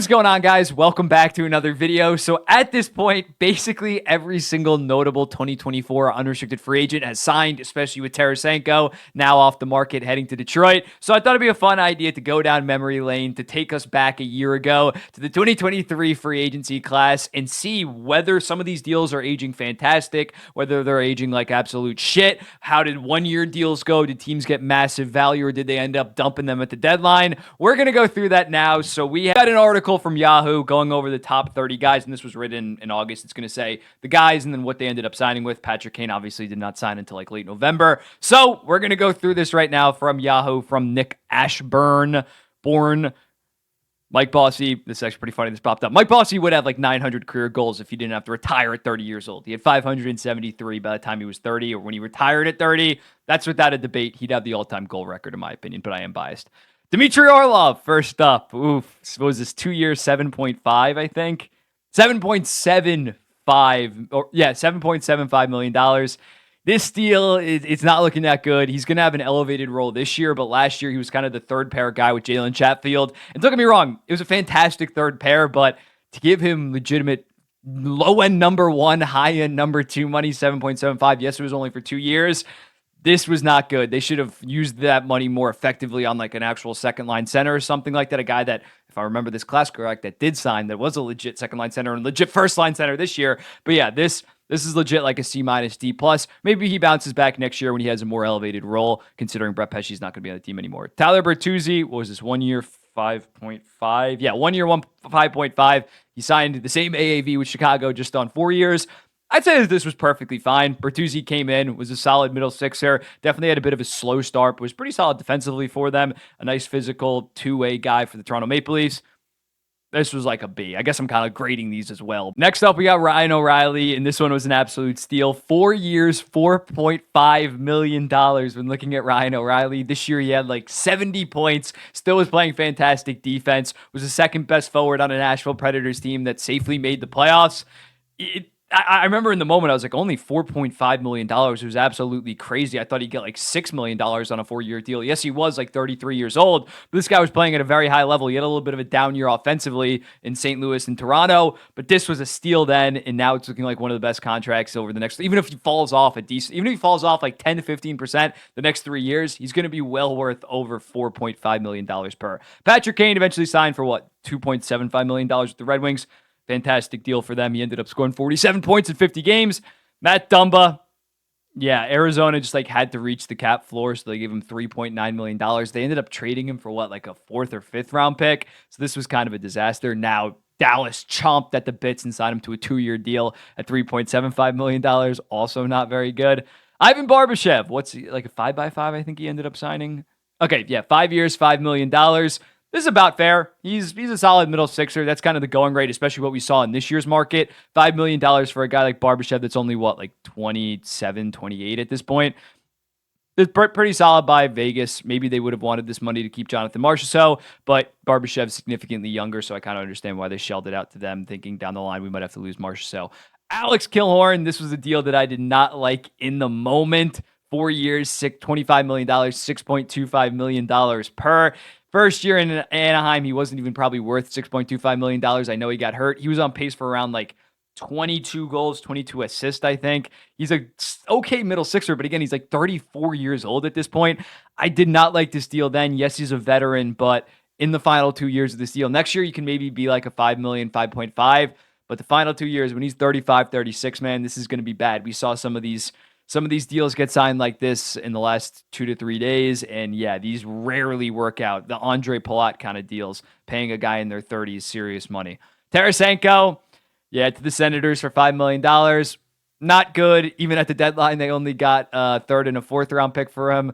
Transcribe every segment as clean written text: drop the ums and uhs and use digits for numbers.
What is going on, guys? Welcome back to another video. So at this point, basically every single notable 2024 unrestricted free agent has signed, especially with Tarasenko now off the market heading to Detroit. So I thought it'd be a fun idea to go down memory lane to take us back a year ago to the 2023 free agency class and see whether some of these deals are aging fantastic, whether they're aging like absolute shit. How did 1-year deals go? Did teams get massive value or did they end up dumping them at the deadline? We're going to go through that now. So we had an article from Yahoo going over the top 30 guys, and this was written in August. It's going to say the guys and then what they ended up signing with. Patrick Kane obviously did not sign until like late November. So we're going to go through this right now from Yahoo, from Nick Ashburn, born Mike Bossy. This is actually pretty funny. This popped up. Mike Bossy would have like 900 career goals if he didn't have to retire at 30 years old. He had 573 by the time he was 30, or when he retired at 30. That's without a debate. He'd have the all-time goal record, in my opinion, but I am biased. Dmitry Orlov, first up. Oof. What was this? 2 years, 7.5, I think. 7.75 million dollars. This deal, it's not looking that good. He's going to have an elevated role this year, but last year he was kind of the third pair guy with Jalen Chatfield. And don't get me wrong, it was a fantastic third pair, but to give him legitimate low-end number one, high-end number two money, 7.75, yes, it was only for 2 years. This was not good. They should have used that money more effectively on like an actual second line center or something like that. A guy that, if I remember this class correct, that did sign, that was a legit second line center and legit first line center this year. But yeah, this is legit like a C- D+. Maybe he bounces back next year when he has a more elevated role, considering Brett Pesce's not going to be on the team anymore. Tyler Bertuzzi, what was this, 1 year, 5.5? Yeah, 1 year, 5.5. He signed the same AAV with Chicago just on 4 years. I'd say that this was perfectly fine. Bertuzzi came in, was a solid middle sixer, definitely had a bit of a slow start, but was pretty solid defensively for them. A nice physical two-way guy for the Toronto Maple Leafs. This was like a B. I guess I'm kind of grading these as well. Next up, we got Ryan O'Reilly, and this one was an absolute steal. 4 years, $4.5 million when looking at Ryan O'Reilly. This year, he had like 70 points, still was playing fantastic defense, was the second best forward on a Nashville Predators team that safely made the playoffs. I remember in the moment, I was like, only $4.5 million. It was absolutely crazy. I thought he'd get like $6 million on a 4-year deal. Yes, he was like 33 years old, but this guy was playing at a very high level. He had a little bit of a down year offensively in St. Louis and Toronto, but this was a steal then, and now it's looking like one of the best contracts over the next, even if he falls off like 10 to 15% the next 3 years, he's going to be well worth over $4.5 million per. Patrick Kane eventually signed for what, $2.75 million with the Red Wings. Fantastic deal for them. He ended up scoring 47 points in 50 games. Matt Dumba, yeah, Arizona just like had to reach the cap floor, so they gave him $3.9 million. They ended up trading him for what, like a 4th or 5th round pick. So this was kind of a disaster. Now Dallas chomped at the bits and signed him to a 2-year deal at $3.75 million. Also not very good. Ivan Barbashev, what's he, like a 5x5? I think he ended up signing. Okay, yeah, 5 years, $5 million. This is about fair. He's a solid middle sixer. That's kind of the going rate, especially what we saw in this year's market. $5 million for a guy like Barbashev that's only, what, like 27, 28 at this point. It's pretty solid by Vegas. Maybe they would have wanted this money to keep Jonathan Marchessault, but Barbashev's significantly younger, so I kind of understand why they shelled it out to them, thinking down the line we might have to lose Marchessault. Alex Killorn, this was a deal that I did not like in the moment. 4 years, $25 million, $6.25 million per. First year in Anaheim, he wasn't even probably worth $6.25 million. I know he got hurt. He was on pace for around like 22 goals, 22 assists, I think. He's a okay middle sixer, but again, he's like 34 years old at this point. I did not like this deal then. Yes, he's a veteran, but in the final 2 years of this deal, next year you can maybe be like a 5 million, 5.5, but the final 2 years, when he's 35, 36, man, this is going to be bad. We saw some of these deals get signed like this in the last 2 to 3 days, and yeah, these rarely work out. The Andre Palat kind of deals, paying a guy in their 30s serious money. Tarasenko, yeah, to the Senators for $5 million. Not good. Even at the deadline, they only got a 3rd and a 4th round pick for him.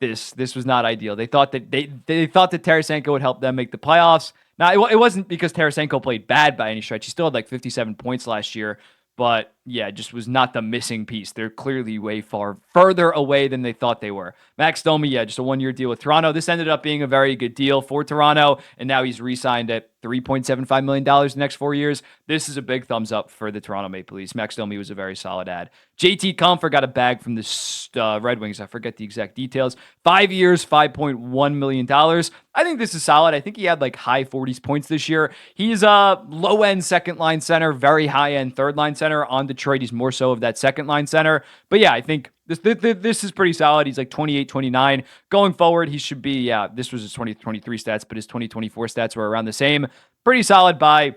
This was not ideal. They thought that they thought that Tarasenko would help them make the playoffs. Now, it wasn't because Tarasenko played bad by any stretch. He still had like 57 points last year, but yeah, just was not the missing piece. They're clearly way further away than they thought they were. Max Domi, yeah, just a 1-year deal with Toronto. This ended up being a very good deal for Toronto, and now he's re-signed at $3.75 million the next 4 years. This is a big thumbs up for the Toronto Maple Leafs. Max Domi was a very solid ad. JT Compher got a bag from the Red Wings. I forget the exact details. 5 years, $5.1 million. I think this is solid. I think he had like high 40s points this year. He's a low-end second-line center, very high-end third-line center. On Detroit, he's more so of that second-line center. But yeah, I think this is pretty solid. He's like 28, 29. Going forward, he should be, yeah, this was his 2023 stats, but his 2024 stats were around the same. Pretty solid by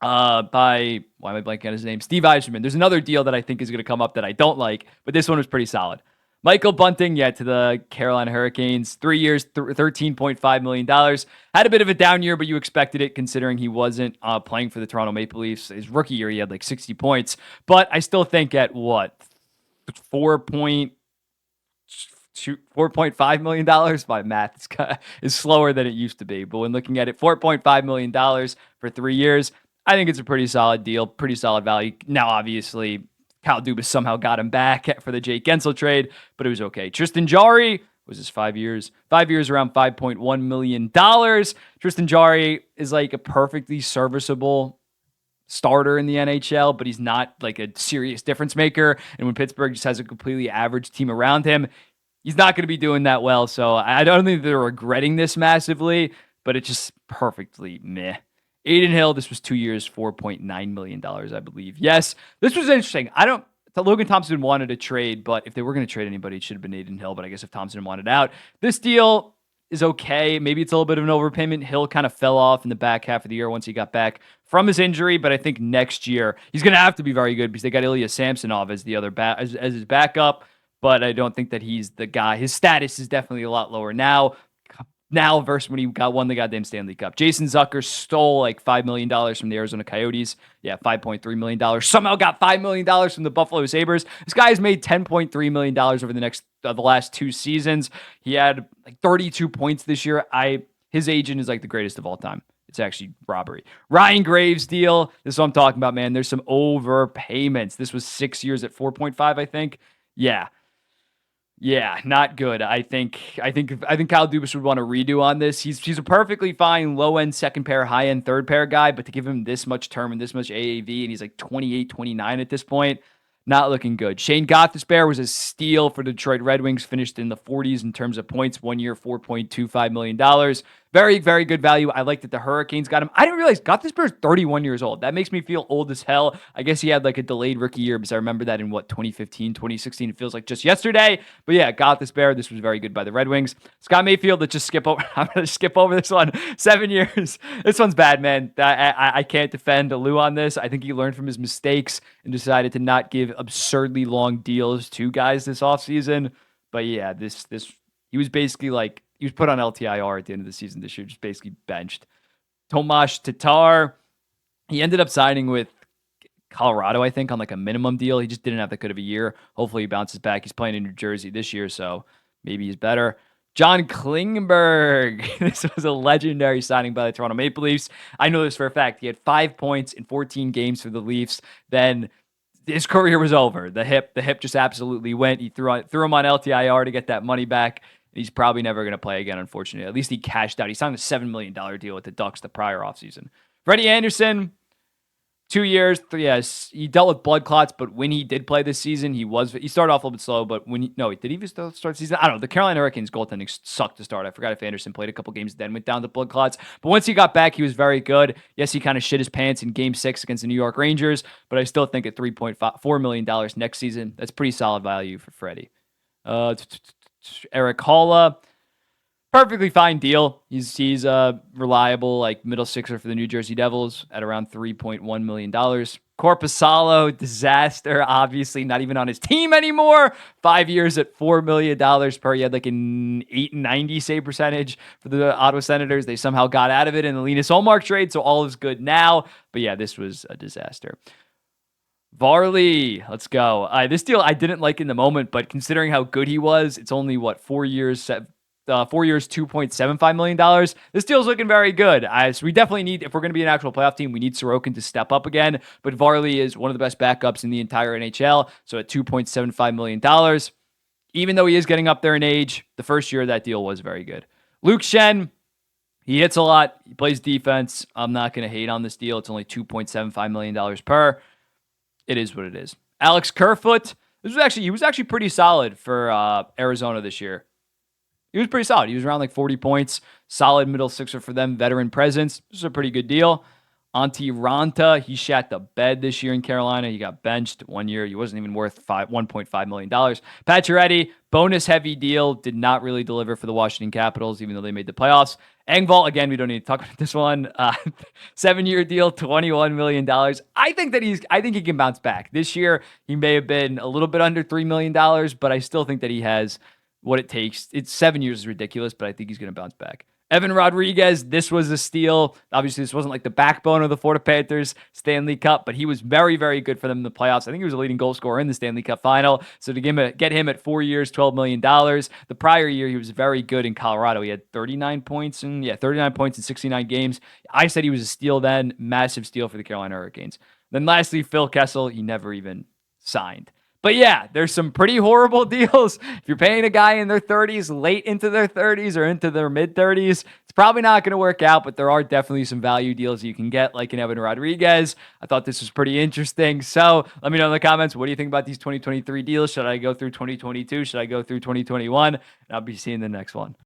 why am I blanking on his name? Steve Yzerman. There's another deal that I think is going to come up that I don't like, but this one was pretty solid. Michael Bunting, yeah, to the Carolina Hurricanes, 3 years, $13.5 million. Had a bit of a down year, but you expected it considering he wasn't playing for the Toronto Maple Leafs. His rookie year, he had like 60 points, but I still think at what, $4.5 million. My math is slower than it used to be. But when looking at it, $4.5 million for 3 years, I think it's a pretty solid deal, pretty solid value. Now, obviously, Kyle Dubas somehow got him back for the Jake Gensel trade, but it was okay. Tristan Jarry was his 5 years. 5 years, around $5.1 million. Tristan Jarry is like a perfectly serviceable starter in the NHL, but he's not like a serious difference maker. And when Pittsburgh just has a completely average team around him, he's not going to be doing that well. So I don't think they're regretting this massively, but it's just perfectly meh. Adin Hill, this was 2 years, $4.9 million, I believe. Yes, this was interesting. Logan Thompson wanted a trade, but if they were going to trade anybody, it should have been Adin Hill. But I guess if Thompson wanted out, this deal is okay. Maybe it's a little bit of an overpayment. Hill kind of fell off in the back half of the year once he got back from his injury, but I think next year he's going to have to be very good because they got Ilya Samsonov as the other as his backup. But I don't think that he's the guy. His status is definitely a lot lower now versus when he won the goddamn Stanley Cup. Jason Zucker stole like $5 million from the Arizona Coyotes. Yeah, $5.3 million. Somehow got $5 million from the Buffalo Sabres. This guy has made $10.3 million over the last 2 seasons. He had like 32 points this year. His agent is like the greatest of all time. It's actually robbery. Ryan Graves deal. This is what I'm talking about, man. There's some overpayments. This was 6 years at 4.5, I think. Yeah, not good. I think Kyle Dubas would want to redo on this. He's a perfectly fine low-end second pair, high-end third pair guy, but to give him this much term and this much AAV, and he's like 28, 29 at this point, not looking good. Shane Gothisbehere was a steal for the Detroit Red Wings, finished in the 40s in terms of points, 1 year, $4.25 million. Very, very good value. I like that the Hurricanes got him. I didn't realize Gothisbehere is 31 years old. That makes me feel old as hell. I guess he had like a delayed rookie year because I remember that in 2015, 2016. It feels like just yesterday. But yeah, Gothisbehere, this was very good by the Red Wings. Scott Mayfield, let's just skip over. I'm going to skip over this one. 7 years. This one's bad, man. I can't defend Lou on this. I think he learned from his mistakes and decided to not give absurdly long deals to guys this offseason. But yeah, he was basically like, he was put on LTIR at the end of the season this year, just basically benched. Tomas Tatar, he ended up signing with Colorado, I think, on like a minimum deal. He just didn't have that good of a year. Hopefully he bounces back. He's playing in New Jersey this year, so maybe he's better. John Klingberg. This was a legendary signing by the Toronto Maple Leafs. I know this for a fact. He had 5 points in 14 games for the Leafs. Then his career was over. The hip just absolutely went. He threw him on LTIR to get that money back. He's probably never going to play again, unfortunately. At least he cashed out. He signed a $7 million deal with the Ducks the prior offseason. Freddie Anderson, 2 years. Yes, he dealt with blood clots, but when he did play this season, he started off a little bit slow, but did he even still start the season? I don't know. The Carolina Hurricanes goaltending sucked to start. I forgot if Anderson played a couple games, then went down to blood clots. But once he got back, he was very good. Yes, he kind of shit his pants in Game 6 against the New York Rangers, but I still think at $3.4 million next season, that's pretty solid value for Freddie. Eric Halla, perfectly fine deal. He's a reliable like middle sixer for the New Jersey Devils at around $3.1 million. Korpisalo, disaster. Obviously, not even on his team anymore. 5 years at $4 million per. He had like an 890 save percentage for the Ottawa Senators. They somehow got out of it in the Linus Ullmark trade, so all is good now. But yeah, this was a disaster. Varley, let's go. This deal I didn't like in the moment, but considering how good he was, it's only 4 years, 4 years, $2.75 million. This deal's looking very good. So we definitely need, if we're going to be an actual playoff team, we need Sorokin to step up again. But Varley is one of the best backups in the entire NHL. So at $2.75 million, even though he is getting up there in age, the first year of that deal was very good. Luke Shen, he hits a lot. He plays defense. I'm not going to hate on this deal. It's only $2.75 million per. It is what it is. Alex Kerfoot, he was actually pretty solid for Arizona this year. He was pretty solid. He was around like 40 points. Solid middle sixer for them. Veteran presence. This is a pretty good deal. Antti Ranta, he shat the bed this year in Carolina. He got benched 1 year. He wasn't even worth $1.5 million. Pacioretty, bonus-heavy deal. Did not really deliver for the Washington Capitals, even though they made the playoffs. Engvall, again, we don't need to talk about this one. 7-year deal, $21 million. I think he can bounce back. This year, he may have been a little bit under $3 million, but I still think that he has what it takes. It's 7 years is ridiculous, but I think he's going to bounce back. Evan Rodrigues, this was a steal. Obviously, this wasn't like the backbone of the Florida Panthers Stanley Cup, but he was very, very good for them in the playoffs. I think he was a leading goal scorer in the Stanley Cup final. So to get him at 4 years, $12 million. The prior year, he was very good in Colorado. He had 39 points in 69 games. I said he was a steal then. Massive steal for the Carolina Hurricanes. Then lastly, Phil Kessel, he never even signed. But yeah, there's some pretty horrible deals. If you're paying a guy in their 30s, late into their 30s or into their mid-30s, it's probably not going to work out, but there are definitely some value deals you can get, like an Evan Rodrigues. I thought this was pretty interesting. So let me know in the comments, what do you think about these 2023 deals? Should I go through 2022? Should I go through 2021? And I'll be seeing the next one.